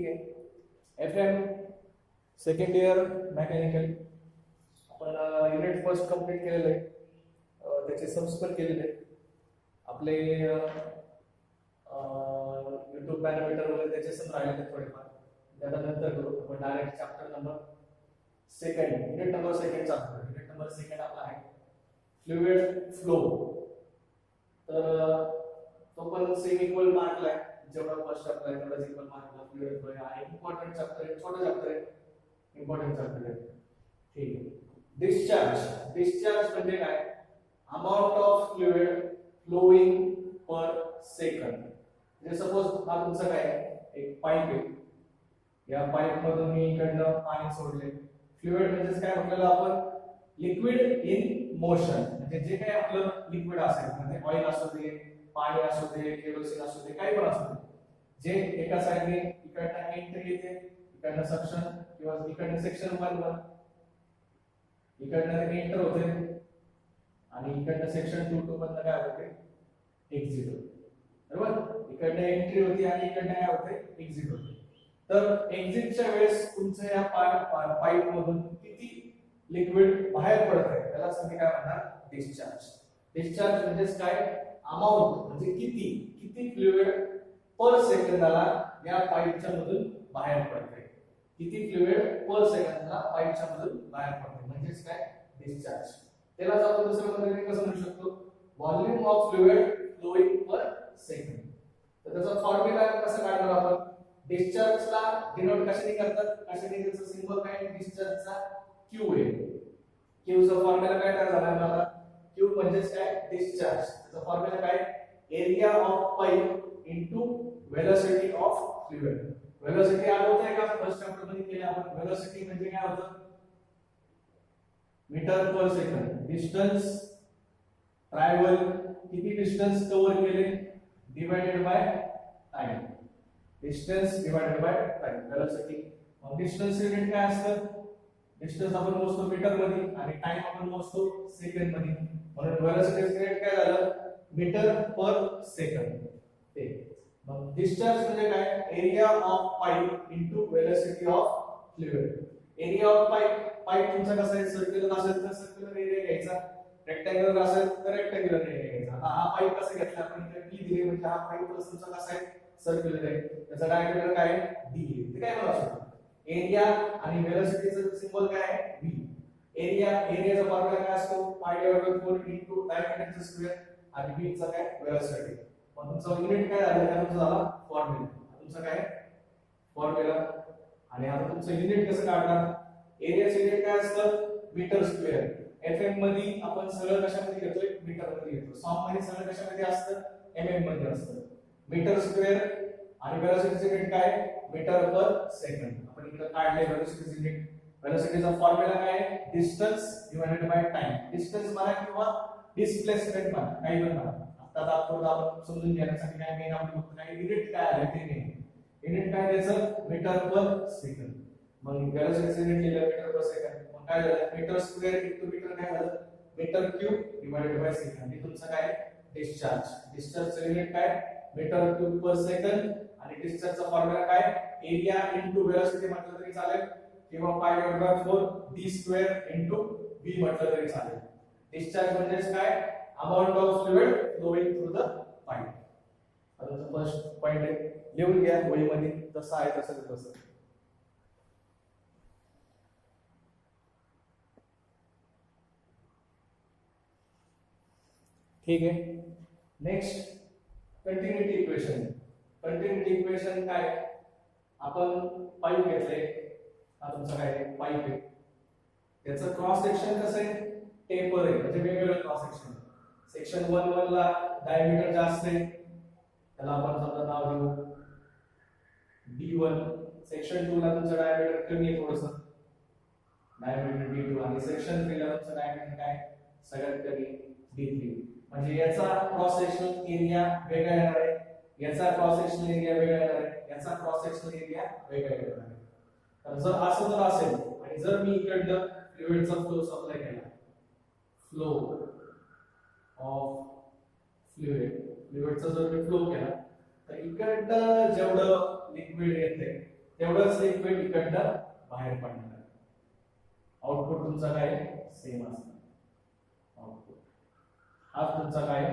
ठीक आहे. FM second year mechanical आपण युनिट फर्स्ट कंप्लीट केलेलं आहे, त्याचे सम्स पण केलेले आहेत. आपले YouTube पॅरामीटर वगैरे त्याचे सम राहिले थोडेफार, त्यानंतर करू आपण direct chapter number second, unit number second चालू. युनिट नंबर सेकंड आपला आहे फ्लुइड फ्लो. तर तो पण सेम इक्वल मार्कला आहे, जेवढा फर्स्ट चॅप्टर आहे तेवढाच इक्वल मार्कला फ्लुइड फ्लो आहे. इम्पॉर्टंट चॅप्टर आहे, छोटा चॅप्टर आहे, इम्पॉर्टंट चॅप्टर आहे. ठीक आहे. डिस्चार्ज. डिस्चार्ज म्हणजे काय? Amount of fluid flowing per second. म्हणजे सपोज हा तुमचा काय आहे, एक पाईप आहे, या पाईप मधून मी इकडनं पाणी सोडले. फ्लुइड म्हणजे काय म्हटलेलं आपण? Liquid in motion. म्हणजे जे काही आपलं लिक्विड असेल, म्हणजे ऑइल असू दे, पाणी असू दे, केरोसिन असू दे, काही पण असू दे, जे एका साइडने इकडनं एंट्री येते, इकडनं सक्शन किंवा इकडनं सेक्शन 1 इकडनं एंटर होते आणि इकडनं सेक्शन 2 मधनं काय होते? एक्झिट होते. बरोबर? इकडनं एंट्री होती आणि इकडनं काय होते? एक्झिट होते. तर एक्झिटच्या वेळेस तुमच्या या पाईप मधून किती लिक्विड बाहेर पडत आहे त्याला तुम्ही काय म्हणणार? डिस्चार्ज. डिस्चार्ज म्हणजे काय? अमाउंट म्हणजे किती किती फ्लुइड पर सेकंदाला या पाईपच्या मधून बाहेर पडते. किती फ्लुइड पर सेकंदाला पाईपच्या मधून बाहेर पडते म्हणजेच काय? डिस्चार्ज. त्यालाच आपण दुसऱ्या पद्धतीने कसं म्हणू शकतो? Volume of fluid flowing per second. तर त्याचा फॉर्म्युला कसं काढणार आपण? डिस्चार्जला डिनोट कशाने करतात? कशाने त्याचा सिंबल काय? डिस्चार्जचा Q आहे. Q चा फॉर्म्युला काय झाला आपल्याला? Q म्हणजेच काय? डिस्चार्ज. त्याचा फॉर्म्युला काय? Area of pipe into velocity of fluid. Velocity आठवतंय का? फर्स्ट चॅप्टर मध्ये केलं आपण. वेलोसिटी म्हणजे काय होतं? Metre per second. Distance travel, किती डिस्टन्स कव्हर केले divided by time. Distance divided by time, velocity. मग डिस्टन्स युनिट काय असतं? डिस्टन्स आपण मोजतो मीटर मध्ये आणि टाइम आपण मोजतो सेकंड मध्ये. म्हणून वेलोसिटी युनिट काय झालं? Metre per second. ते मग डिस्चार्ज म्हणजे काय? Area of pipe into velocity of fluid. Area of pipe, pipe तुमचा कसा आहे? सर्क्युलर असेल तर सर्क्युलर एरिया घ्यायचा, रेक्टँग्युलर असेल तर रेक्टँग्युलर एरिया घ्यायचा. हा पाईप कसा घेतला आपण? इथे d दिले म्हणजे हा पाईप तुमचा कसा आहे? सर्क्युलर आहे. त्याचा डायमीटर काय आहे? d आहे. ते काय म्हणू शकतो? एरिया आणि वेलोसिटीचं सिंबल काय आहे? v. एरियाचा फॉर्म्युला काय असतो? π/4 इनटू डायमीटरचा स्क्वेअर आणि v चा काय? वेलोसिटी. मग तुमचा युनिट काय झालं? त्यानुसार झाला फॉर्म्युला. तुमचा काय? फॉर्म्युला. आणि आता तुमचं युनिट कसं काढणार? एरियाचं युनिट काय असतं? Metre square. FM मध्ये आपण सगळं कशामध्ये घेतोय? मीटर मध्ये घेतो. सॉम मध्ये सगळं कशामध्ये असतं? mm मध्ये असतं. मीटर स्क्वेअर आणि वेलोसिटीचं युनिट काय? Metre per second. आपण इकडे काढले वेलोसिटीचं युनिट. वेलोसिटीचा फॉर्म्युला काय आहे? Distance divided by time. Distance म्हणा किंवा डिस्प्लेसमेंट म्हणा, काही पण म्हणा. आता तात्पुरतं आपण समजून घेण्यासाठी काय मेन आपण फक्त काय युनिट काय आहे ते नाही. युनिट काय द्यायचं? Metre per second. मग वेलोसिटीचं युनिट लिहिलं मीटर पर सेकंड. मग काय झालं? मीटर स्क्वेअर इनटू मीटर काय झालं? Metre cube divided by second. हे तुमचं काय? डिस्चार्ज. डिस्चार्जचं युनिट काय? Metre cube per second. आणि डिस्चार्जचा फॉर्म्युला काय? एरिया इनटू वेलोसिटी म्हटलं तरी चालेल किंवा π/4 d स्क्वेअर इनटू v म्हटलं तरी चालेल. डिस्चार्ज म्हणजे काय? Amount of fluid flowing through the pipe. आता फर्स्ट पॉइंट आहे, लिहून घ्या वहीमध्ये, जसं आहे तसं. ठीक आहे. Next continuity equation. Continuity equation काय? आपण पाईप घेतले, हा तुमचा काय? पाईप आहे. त्याचं क्रॉस सेक्शन कसं आहे? टेपर आहे, म्हणजे वेगवेगळं क्रॉस सेक्शन. सेक्शन 1 ला डायमीटर जास्त आहे, त्याला आपण समजा नाव देऊ d1. सेक्शन 2 ला तुमचं डायमीटर कमी आहे थोडंसं, डायमीटर d2. आणि सेक्शन 3 ला तुमचं डायमीटर काय? सगळ्यात कमी d3. म्हणजे याचा क्रॉस सेक्शनल एरिया वेगळा येणार आहे, याचा क्रॉस सेक्शनल एरिया वेगळा येणार आहे, याचा क्रॉस सेक्शनल एरिया वेगळा येणार आहे. तर जर असं जर असेल आणि जर मी इकडनं फ्लुइडचा फ्लो सप्लाय केला, फ्लो ऑफ फ्लुइडचा जर मी फ्लो केला, तर इकडनं जेवढं लिक्विड येते तेवढंच लिक्विड इकडनं बाहेर पडणार आहे. आउटपुट तुमचा काय सेम असणार. आउटपुट हा तुमचा काय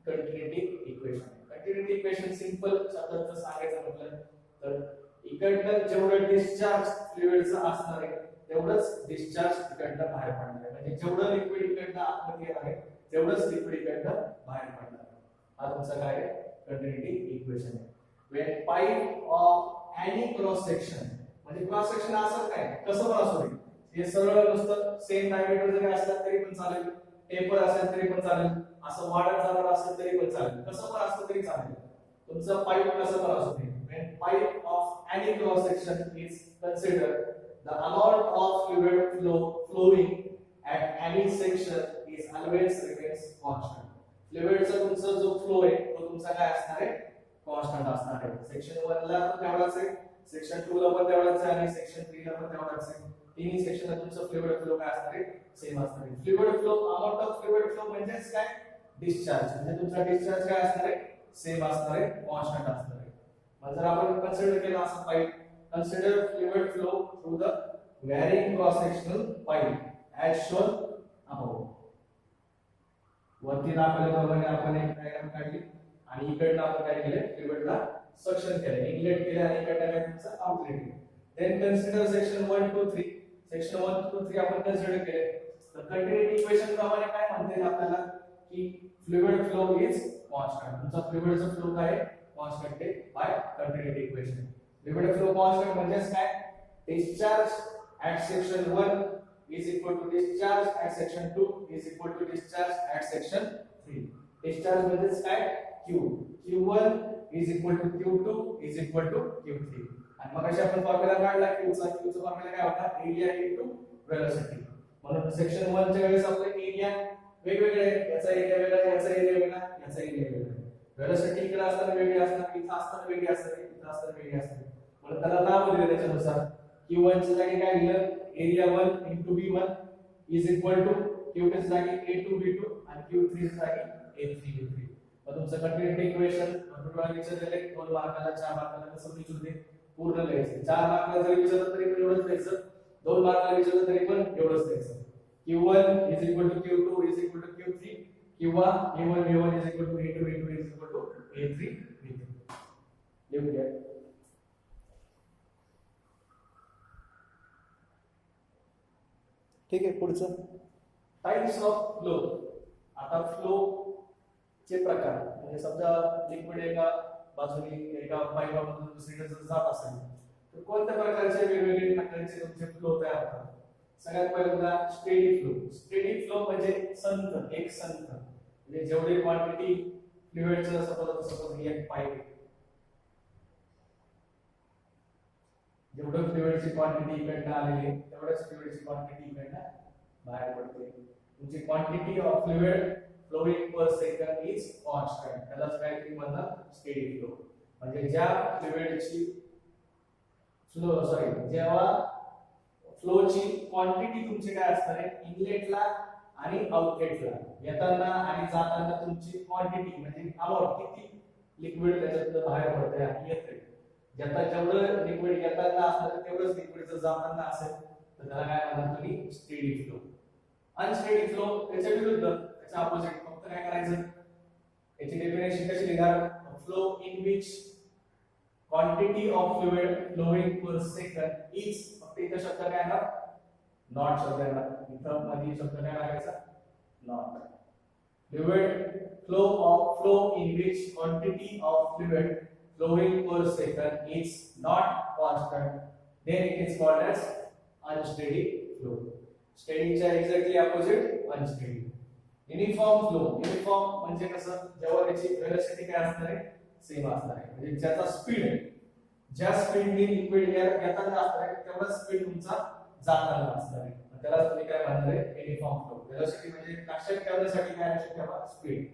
continuity equation. Continuity equation simple शब्दात सांगायचं म्हटलं तर इकडनं जेवढं डिस्चार्ज फ्लुइडचं असणार आहे तेवढंच डिस्चार्ज इकडनं बाहेर पडणार आहे. म्हणजे जेवढं लिक्विड इकडनं आतमध्ये येणार आहे तेवढंच लिक्विड इकडनं बाहेर पडणार आहे. हा तुमचा काय कंटिन्युटी इक्वेशन आहे. when pipe of any cross section म्हणजे क्रॉस सेक्शन असं काय कसं पण असू दे, हे सरळ नुसतं सेम डायमीटर जरी असलं तरी पण चालेल, टेपर असेल तरी पण चालेल, असं वाढत जाणार असेल तरी पण चालेल, कसं पण असलं तरी चालेल. तुमचं पाईप कसं पण असू दे. when pipe of any cross section is considered, the amount of fluid flowing at any section is always remains constant. फ्लुइडचा तुमचा जो फ्लो आहे तो तुमचा काय असणार आहे कॉन्स्टंट असणार आहे. सेक्शन 1 ला पण तेवढाच आहे, सेक्शन 2 ला पण तेवढाच आहे आणि सेक्शन 3 ला पण तेवढाच आहे. तिन्ही सेक्शनला तुमचं फ्लुइड फ्लो काय असणार आहे सेम असणार आहे. Fluid flow amount of fluid flow म्हणजेच काय डिस्चार्ज, म्हणजे तुमचा डिस्चार्ज काय असणार आहे सेम असणार आहे, कॉन्स्टंट असणार आहे. मग जर आपण कन्सिडर केला असं pipe, consider fluid flow through the varying cross sectional pipe as shown above. वरती दाखवल्याप्रमाणे आपण एक डायग्राम काढली आणि इकडनं आपण काय केले फ्लुइडला सक्शन केले, इनलेट केले आणि इकडनं काय तुमचं आउटलेट केले. Then consider section 1 2 3. सेक्शन 1 2 3 आपण कन्सिडर केले तर कंटिन्युटी इक्वेशन प्रमाणे काय म्हणता येईल आपल्याला की फ्लुइड फ्लो इज कॉन्स्टंट. तुमचा फ्लुइडचा फ्लो काय कॉन्स्टंट आहे by continuity equation. Fluid flow constant म्हणजे काय discharge at section 1 is equal to discharge at section 2 is equal to discharge at section 3. Discharge म्हणजे काय Q, Q1 is equal to Q2 is equal to Q3. आणि मग अशा आपण formula काढला Q चा फॉर्म्युला काय होता एरिया इनटू वेलोसिटी. म्हणून सेक्शन 1 च्या वेळेस आपले एरिया वेगवेगळे आहे, याचा एरिया वेगळा, याचा एरिया वेगळा, याचा एरिया वेगळा. वेलोसिटी इकडे असताना वेगळी असणार, इथे असताना वेगळी असणार, इथे असताना वेगळी असणार. म्हणून त्याला नाव दिले त्याच्यानुसार. Q1 च्या जागी काय दिलं area 1 into V1 is equal to Q2 च्या जागी A2 V2 आणि Q3 च्या जागी A3 V3. मग तुमचं कंटिन्युटी इक्वेशन कंट्रोल विचारले 2 मार्काला 4 मार्काला कसं विचारते पूर्ण लिहायचं. 4 मार्काला जरी विचारलं तरी पण एवढंच लिहायचं, 2 मार्काला विचारलं तरी पण एवढंच लिहायचं. Q1 is equal to Q2 is equal to Q3 किंवा A1 V1 is equal to A2 V2 is equal to A3 V3. लिहून घ्या. ठीक आहे. पुढचं टाइप्स ऑफ फ्लो. आता फ्लो चे प्रकार म्हणजे समजा लिक्विड एका बाजूने एका पाईपामधून दुसरीकडे जर जात असेल तर कोणत्या प्रकारचे वेगवेगळे प्रकारचे तुमचे फ्लो तयार होतात. सगळ्यात पहिल्यांदा स्टेडी फ्लो. स्टेडी फ्लो म्हणजे संथ, एक संथ म्हणजे जेवढी क्वांटिटी फ्लुइडचं सपोज एक पाईप, जेवढं फ्लुइडची क्वांटिटी इकडनं आलेली आहे तेवढंच फ्लुइडची क्वांटिटी इकडनं बाहेर पडते. तुमची quantity of fluid flowing per second is constant. त्यालाच काय तुम्ही म्हणता स्टेडी फ्लो. म्हणजे ज्या फ्लुइडची जेव्हा फ्लोची क्वांटिटी तुमची काय असणार आहे इनलेटला आणि आउटलेटला येताना आणि जाताना तुमची क्वांटिटी म्हणजे अमाउंट किती लिक्विड त्याच्यातून बाहेर पडते आणि येते. ज्याचा जेवढं लिक्विड येताना असणार तेवढंच लिक्विड जर जाताना असेल तर त्याला काय म्हणतात तुम्ही स्टेडी फ्लो. अनस्टेडी फ्लो त्याच्या विरुद्ध, त्याच्या ऑपोजिट. फक्त काय करायचं याची डेफिनेशन कशी लिहिणार flow in which quantity of fluid flowing per second is, फक्त इथं शब्द काय येणार नॉट शब्द येणार, इथं मध्ये शब्द काय लागायचा not. Flow in which quantity of fluid flowing per second is not constant, then it is called as unsteady flow. Steady च्या exactly opposite unsteady. Uniform flow. Uniform म्हणजे कसं जेव्हा त्याची वेलोसिटी काय असणार आहे सेम असणार आहे, म्हणजे ज्याचा स्पीड ज्या स्पीडने लिक्विड येताना असणार आहे तेवढा स्पीड तुमचा जाताना असणार आहे. त्याला तुम्ही काय म्हणणार आहे युनिफॉर्म फ्लो. वेलोसिटी म्हणजे लक्षात ठेवण्यासाठी काय लक्षात ठेवा स्पीड.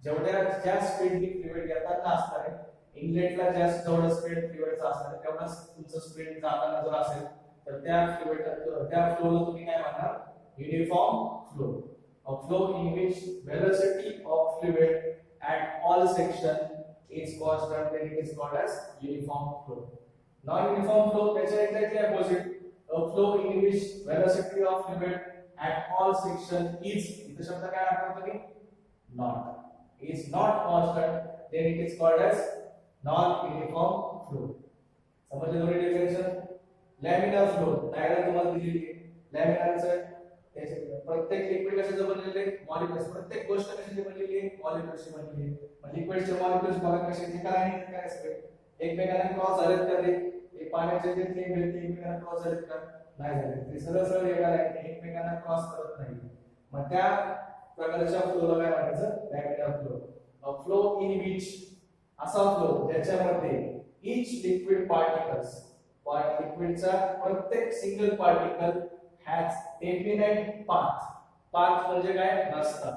जेवढ्या ज्या स्पीडने फ्लुइड येताना असणार आहे इनलेटला जास्त जेवढा स्पीड फ्लुइडचा असणार तेवढाच तुमचं स्पीड जाताना जर असेल तर त्या फ्लोला तुम्ही काय म्हणणार uniform flow. A flow in which velocity of fluid at all section is constant, then it is called as uniform flow. Non-uniform flow त्याच्या exactly opposite. A flow in which velocity of fluid at all section is, इथे शब्द काय वापरतो मी? Not is not constant, then it is called as non-uniform flow. समजले दोन्ही definition? Laminar flow diagram तुम्हाला दिलेली आहे. लॅमिनारचं प्रत्येक लिक्विड कशाचं बनलेले आहे? मॉलिक्युल्स. प्रत्येक गोष्ट कशाची बनलेली आहे? मॉलिक्युल्सची बनलेली आहे. मग लिक्विडचे मॉलिक्युल्स बघा कशाचे काय असते? एकमेकांना क्रॉस झालेत का ते? एक पाण्याचे जे थेंब आहेत ते एकमेकांना क्रॉस झालेत का? नाही झाले. ते सरळ सरळ एका लाईनने एकमेकांना क्रॉस करत नाही. मग त्या प्रकारच्या फ्लोला काय म्हणायचं? Laminar flow. A flow in which, असा फ्लो ज्याच्यामध्ये each liquid particles, लिक्विडचा प्रत्येक single particle has definite path. Path म्हणजे काय? रस्ता.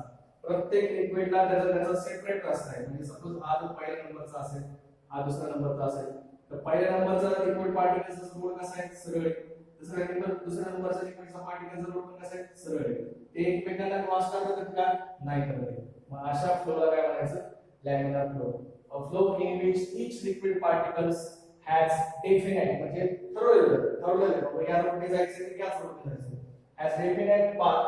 प्रत्येक लिक्विडला त्याचा सेपरेट रस्ता आहे. म्हणजे सपोज हा जो पहिल्या नंबरचा असेल, हा दुसऱ्या नंबरचा असेल, तर पहिल्या नंबरचा लिक्विड पार्टिकलचा रोड कसा आहे? सरळ आहे. दुसऱ्या नंबरचा लिक्विडचा पार्टिकलचा रोड कसा आहे? सरळ आहे. ते एकमेकांना क्रॉस करतात का? नाही करत. मग अशा फ्लोला काय म्हणायचं? Laminar flow. A flow in which each liquid particles has definite, म्हणजे ठरवलेलं या रोडने जायचं की याच रोडने जायचं, has definite path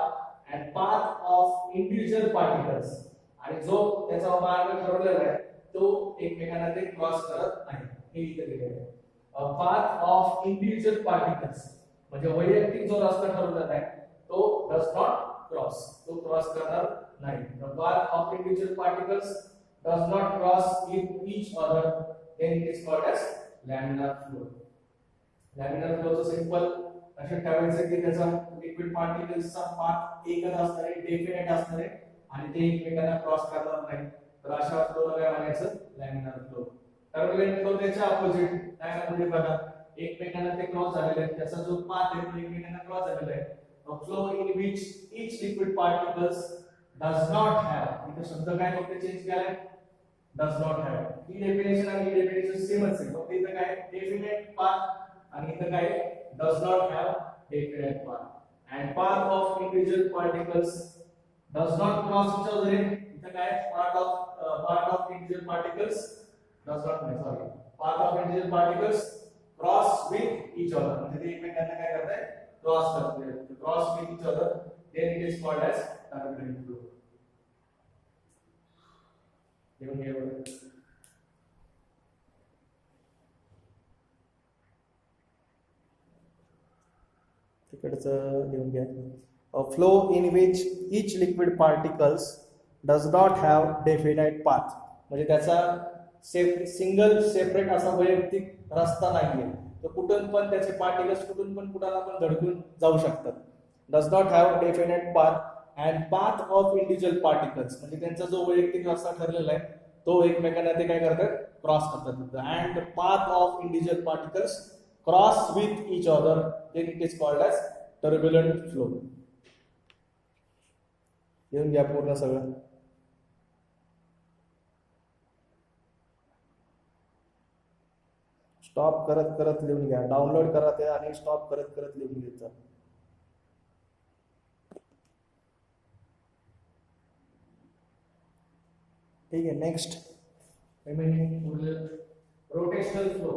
and path of individual particles, आणि जो त्याचा मार्ग ठरवलेला आहे तो एकमेकांना ते क्रॉस करत नाही. हे इथे दिलेलं आहे. A path of individual particles म्हणजे वैयक्तिक जो रस्ता ठरवलेला आहे तो does not cross, तो क्रॉस करणार नाही. The path of individual particles does not cross each other, then it is called as laminar flow. Laminar flow चं सिंपल असे ठेवायचं की त्याचा लिक्विड पार्टिकल्सचा पाथ एकच असणार आहे, डेफिनेट असणार आहे आणि ते एकमेकांना क्रॉस करणार नाही. तर अशा फ्लोला काय म्हणायचं? Laminar flow. टर्बुलंट फ्लो त्याच्या अपोजिट डायग्राममध्ये बघा एकमेकांना ते क्रॉस झालेले आहेत, त्याचा जो पाथ आहे तो एकमेकांना क्रॉस झालेला आहे. A flow in which each liquid particles does not have, इथे शब्द काय फक्त चेंज केलाय? does not have. He definition आणि ही डेफिनेशन सेमच आहे. फक्त इथं काय? डेफिनेट पाथ आणि इथं काय? does not have definite path. And path of individual particles does not cross each other. इथं काय? part of individual particles does not, sorry, path of individual particles cross with each other. म्हणजे ते एकमेकांना काय करताय? क्रॉस करताय. Cross with each other, then it is called as turbulent flow. तिकडचं लिहून घ्या. A flow in which each liquid particles does not have definite path, म्हणजे त्याचा सिंगल सेपरेट असा वैयक्तिक रस्ता नाहीये. तो कुठून पण त्याचे पार्टिकल्स कुठून पण कुणाला पण धडकून जाऊ शकतात. does not have definite path and path of individual particles, म्हणजे त्यांचा जो वैयक्तिक रस्ता ठरलेला आहे तो एकमेकांना ते काय करतात? क्रॉस करतात. and path of individual particles cross with each other, then it is called as turbulent flow. येऊन घ्या पूर्ण सगळं. स्टॉप करत करत लिहून घ्या. डाउनलोड करा ते आणि स्टॉप करत करत लिहून घ्यायचं. ठीक आहे. Next rotational flow.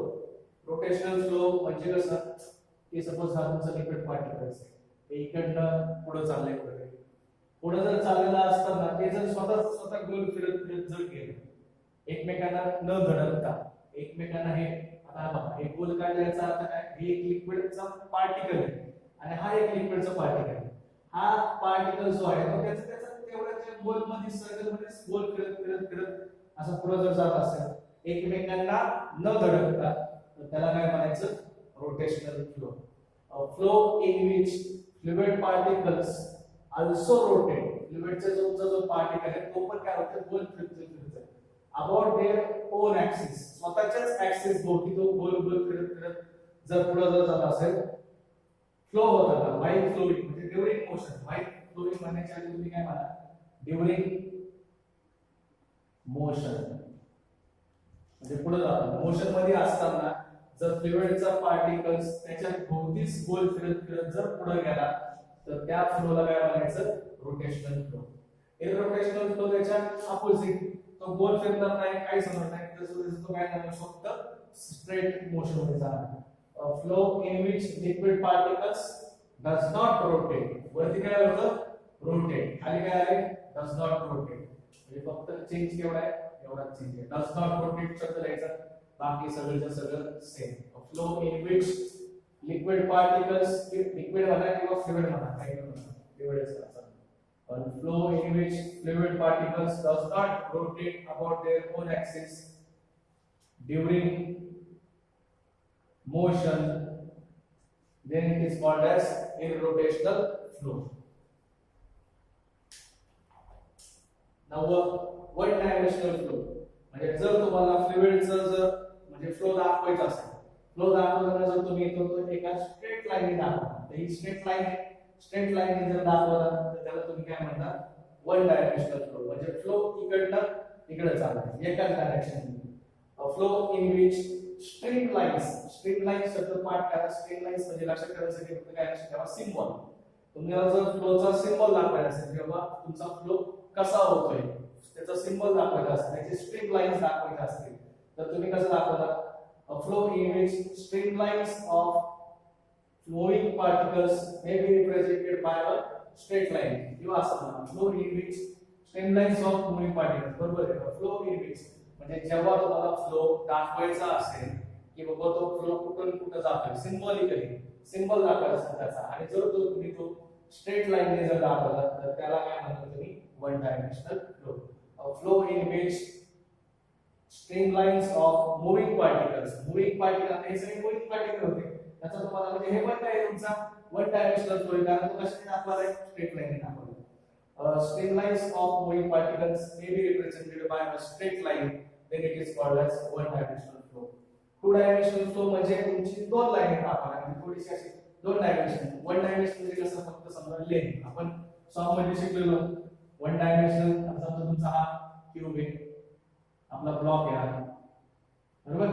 Rotational flow म्हणजे कसं की सपोज हा तुमचा लिक्विड पार्टिकल्स आहे, इकडनं पुढे चाललंय, पुढे जर चाललेला असताना ते जर स्वतः गोल फिरत फिरत जर गेले एकमेकांना न धडकता, एकमेकांना हे आता बघा हे गोल काढल्याचा अर्थ काय? हे एक लिक्विडचा पार्टिकल आहे आणि हा एक लिक्विडचा पार्टिकल आहे. हा पार्टिकल जो आहे तो त्याचा तेवढ्या गोल मध्ये सर्कल मध्ये गोल फिरत फिरत फिरत असं पुढे जर जात असेल एकमेकांना न धडकता, तर त्याला काय म्हणायचं? Rotational flow. Flow in which fluid particles also rotate. फ्लुइडचा जो पार्टिकल आहे तो पण काय होतं? गोल फिरतो about their own axis, स्वतःच्याच ऍक्सिस भोवती तो गोल गोल फिरत फिरत जर पुढे जर जात असेल फ्लो होत होता. व्हाईल फ्लोइंग म्हणजे ड्युरिंग मोशन. व्हाईल फ्लोइंग म्हणण्याच्या आधी तुम्ही काय म्हणा? ड्युरिंग मोशन म्हणजे पुढे जातात. मोशन मध्ये असताना जर फ्लुइडचा पार्टिकल्स त्याच्या भोवतीच गोल फिरत फिरत जर पुढे गेला तर त्या फ्लोला काय म्हणायचं? Rotational flow. इररोटेशनल फ्लो त्याच्या अपोजिट, तो गोल फिरणार नाही, काही समजत नाही, तो काय करणार? फक्त स्ट्रेट मोशन मध्ये जाणार. Flow in which liquid particles does not rotate. वरती काय होतं रोटेट, खाली काय आले डज नॉट रोटेट. म्हणजे फक्त चेंज केवढा आहे एवढाच चेंज आहे. डज नॉट रोटेट शब्द लिहायचा, बाकी सगळं सगळं same. Flow in which liquid particles, liquid म्हणा किंवा फ्लुइड म्हणा, काही म्हणा फ्लुइडच करायचं. पण flow in which fluid particles does not rotate about their own axis during motion, then it is called as irrotational flow. Now one dimensional flow म्हणजे जर तुम्हाला फ्लुइडचं जर म्हणजे फ्लो दाखवायचा असेल, फ्लो दाखवताना जर तुम्ही तो एका स्ट्रेट लाईनने दाखवता, तर ही स्ट्रेट लाईन आहे, स्ट्रेट लाईनने जर दाखवला तर त्याला तुम्ही काय म्हणता वन डायमेन्शनल फ्लो. म्हणजे फ्लो इकडनं इकडे चालणार एकाच direction. Flow in which stream lines शब्द पाठ करा. स्ट्रीम लाईन्स म्हणजे लक्षात ठेवण्यासाठी फक्त काय लक्षात ठेवा सिम्बॉल. तुम्हाला जर फ्लोचा सिम्बॉल दाखवायचा असेल किंवा तुमचा फ्लो कसा होतोय त्याचा सिम्बॉल दाखवायचा असेल, त्याचे स्ट्रीम लाईन्स दाखवायचे असतील तर तुम्ही कसं दाखवता. Flow in which stream lines of flowing particles may be represented by a straight line किंवा असं म्हणा flow in which stream lines of moving particles. बरोबर आहे. फ्लो इन विच म्हणजे जेव्हा तुम्हाला फ्लो दाखवायचा असेल की बाबा तो फ्लो कुठून कुठे जातोय सिम्बॉलिकली सिम्बॉल दाखवायचा त्याचा, आणि जर तो तुम्ही तो स्ट्रेट लाईनने जर दाखवला तर त्याला काय म्हणतो तुम्ही one dimensional flow. Flow in which stream lines of moving particles हे सगळे मूव्हिंग पार्टिकल होते, त्याचा तुम्हाला म्हणजे हे पण काय तुमचा वन डायमेन्शनल फ्लो आहे कारण तो कशाने दाखवला आहे स्ट्रेट लाईनने दाखवला. Stream lines of moving particles may be represented by a straight line, then it is called as one dimensional flow. Two dimensional flow म्हणजे तुमची दोन लाईन दाखवणार म्हणजे थोडीशी अशी दोन डायमेन्शन. वन डायमेन्शन म्हणजे कसं फक्त समजा लेंथ आपण सॉम मध्ये शिकलेलो. वन डायमेन्शनल समजा तुमचा हा क्यूब आहे, आपला ब्लॉक आहे बरोबर.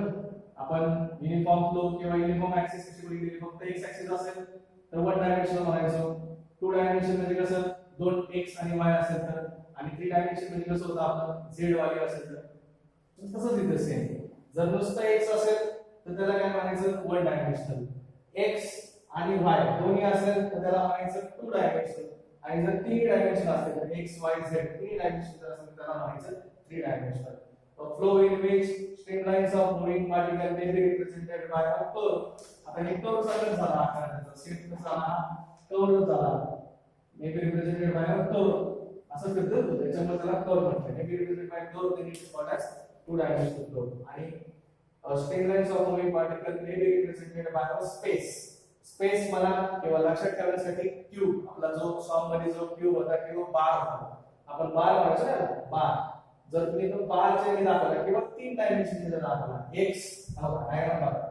आपण युनिफॉर्म फ्लो किंवा युनिफॉर्म ऍक्सिस कशी बघितली, फक्त एक्स ऍक्सिस असेल तर वन डायमेन्शनल म्हणायचो. टू डायमेन्शन म्हणजे कसं दोन एक्स आणि वाय असेल तर, आणि थ्री डायमेन्शन म्हणजे कसं होतं आपलं झेड वाय असेल तर तसंच इथे सेम. जर नुसतं एक्स असेल तर त्याला काय म्हणायचं वन डायमेन्शनल. एक्स आणि वाय दोन्ही असेल तर त्याला म्हणायचं टू डायमेन्शनल, आणि जर तीन डायमेन्शन असेल तर एक्स वाय झेड तीन डायमेन्शन जर असेल तर त्याला म्हणायचं three dimensional. Flow in which stream lines of moving particle may be represented by a curve. आता हे कर्व सगळं झाला आकाराचा सेट कसा झाला कर्व झाला. may be represented by a curve असं फिरतं त्याच्यामुळे त्याला कर्व म्हणतात. may be represented by curve then it is called as two dimensional flow. आणि stream lines of moving particle may be represented by a space मला किंवा लक्षात ठेवण्यासाठी क्यूब, आपला जो सॉम मध्ये जो क्यूब होता किंवा बार होता आपण बार म्हणायचो ना बार. जर तुम्ही तो बार चे दाखवला किंवा तीन डायमेन्शन जर दाखवला एक्स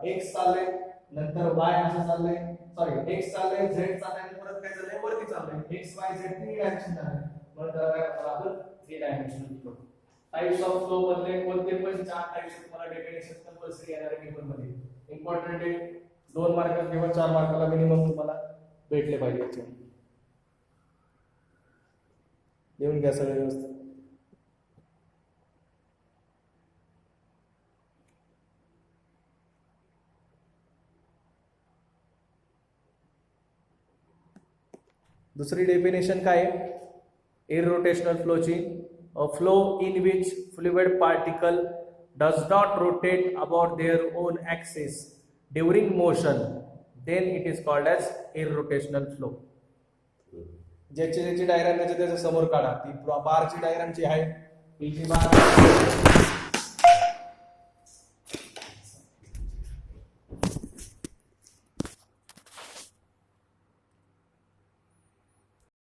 एक्स चाललंय नंतर वाय असं चाललंय सॉरी एक्स चाललंय झेड चाललंय परत काय झालंय वरती चाललंय x Y Z three dimension झालंय म्हणून त्याला काय म्हणतात आपण three dimensional flow. Types of flow मधले कोणते पण चार टाइप्स तुम्हाला डेफिनेशन कंपल्सरी येणार आहे पेपर मध्ये. इम्पॉर्टंट आहे 2 मार्क किंवा 4 मार्काला मिनिमम तुम्हाला भेटले पाहिजे. याचे देऊन घ्या सगळे व्यवस्थित. दुसरी डेफिनेशन काय आहे इररोटेशनल फ्लोची. Flow in which fluid particle does not rotate about their own axis during motion then it is called as irrotational flow. ज्याची डायग्राम त्याच्या समोर काढा. ती बारची डायग्राम जी आहे ही जी बार